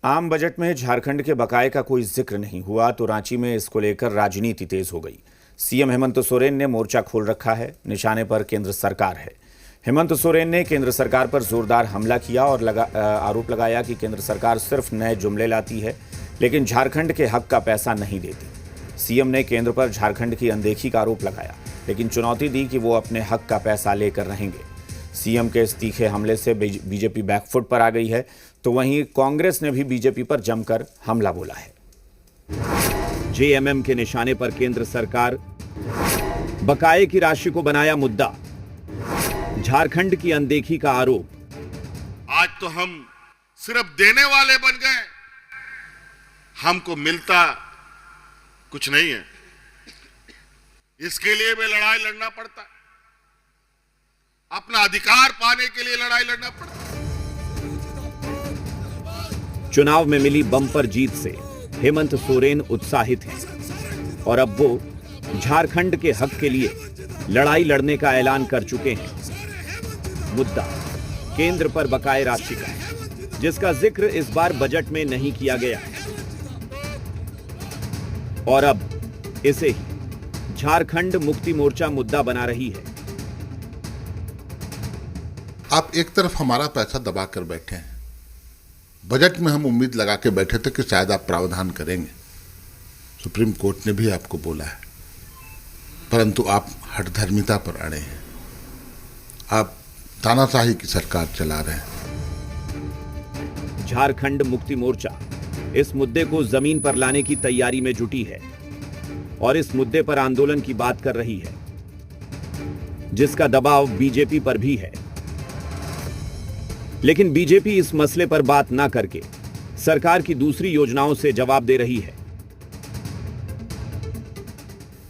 आम बजट में झारखंड के बकाये का कोई जिक्र नहीं हुआ तो रांची में इसको लेकर राजनीति तेज हो गई। सीएम हेमंत सोरेन ने मोर्चा खोल रखा है, निशाने पर केंद्र सरकार है। हेमंत सोरेन ने केंद्र सरकार पर जोरदार हमला किया और आरोप लगाया कि केंद्र सरकार सिर्फ नए जुमले लाती है लेकिन झारखंड के हक का पैसा नहीं देती। सीएम ने केंद्र पर झारखंड की अनदेखी का आरोप लगाया लेकिन चुनौती दी कि वो अपने हक का पैसा लेकर रहेंगे। सीएम के इस तीखे हमले से बीजेपी बैकफुट पर आ गई है तो वहीं कांग्रेस ने भी बीजेपी पर जमकर हमला बोला है। जेएमएम के निशाने पर केंद्र सरकार, बकाये की राशि को बनाया मुद्दा, झारखंड की अनदेखी का आरोप। आज तो हम सिर्फ देने वाले बन गए, हमको मिलता कुछ नहीं है। इसके लिए भी लड़ाई लड़ना पड़ता है, अपना अधिकार पाने के लिए लड़ाई लड़ना पड़ता है। चुनाव में मिली बम्पर जीत से हेमंत सोरेन उत्साहित हैं और अब वो झारखंड के हक के लिए लड़ाई लड़ने का ऐलान कर चुके हैं। मुद्दा केंद्र पर बकाये राशि का है, जिसका जिक्र इस बार बजट में नहीं किया गया है और अब इसे ही झारखंड मुक्ति मोर्चा मुद्दा बना रही है। आप एक तरफ हमारा पैसा दबा कर बैठे हैं। बजट में हम उम्मीद लगा के बैठे थे कि शायद आप प्रावधान करेंगे, सुप्रीम कोर्ट ने भी आपको बोला है, परंतु आप हठधर्मिता पर अड़े हैं। आप तानाशाही की सरकार चला रहे हैं। झारखंड मुक्ति मोर्चा इस मुद्दे को जमीन पर लाने की तैयारी में जुटी है और इस मुद्दे पर आंदोलन की बात कर रही है, जिसका दबाव बीजेपी पर भी है। लेकिन बीजेपी इस मसले पर बात ना करके सरकार की दूसरी योजनाओं से जवाब दे रही है।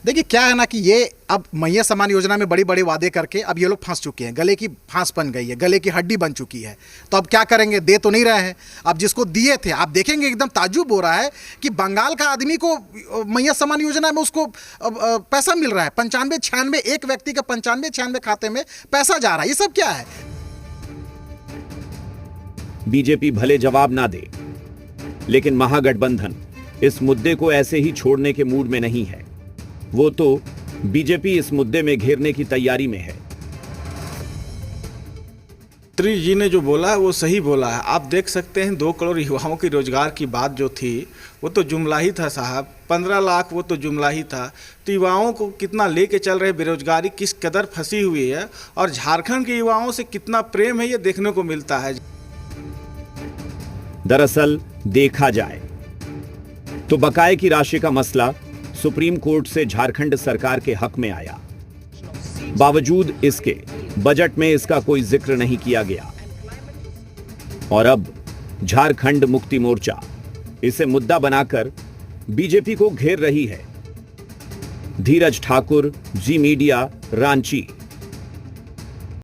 देखिए क्या है ना कि ये अब मैया समान योजना में बड़ी बड़ी वादे करके अब ये लोग फंस चुके हैं, गले की फांस बन गई है, गले की हड्डी बन चुकी है। तो अब क्या करेंगे, दे तो नहीं रहे हैं। अब जिसको दिए थे, आप देखेंगे एकदम ताज्जुब हो रहा है कि बंगाल का आदमी को मैया समान योजना में उसको पैसा मिल रहा है, 95-96, एक व्यक्ति का 95-96 खाते में पैसा जा रहा है। ये सब क्या है? बीजेपी भले जवाब ना दे, लेकिन महागठबंधन इस मुद्दे को ऐसे ही छोड़ने के मूड में नहीं है। वो तो बीजेपी इस मुद्दे में घेरने की तैयारी में है। मंत्री जी ने जो बोला है वो सही बोला है। आप देख सकते हैं 2 करोड़ युवाओं की रोजगार की बात जो थी वो तो जुमला ही था साहब। 15 लाख वो तो जुमला ही था। तो युवाओं को कितना लेके चल रहे, बेरोजगारी किस कदर फंसी हुई है और झारखंड के युवाओं से कितना प्रेम है, ये देखने को मिलता है। दरअसल देखा जाए तो बकाये की राशि का मसला सुप्रीम कोर्ट से झारखंड सरकार के हक में आया। बावजूद इसके बजट में इसका कोई जिक्र नहीं किया गया और अब झारखंड मुक्ति मोर्चा इसे मुद्दा बनाकर बीजेपी को घेर रही है। धीरज ठाकुर, जी मीडिया, रांची।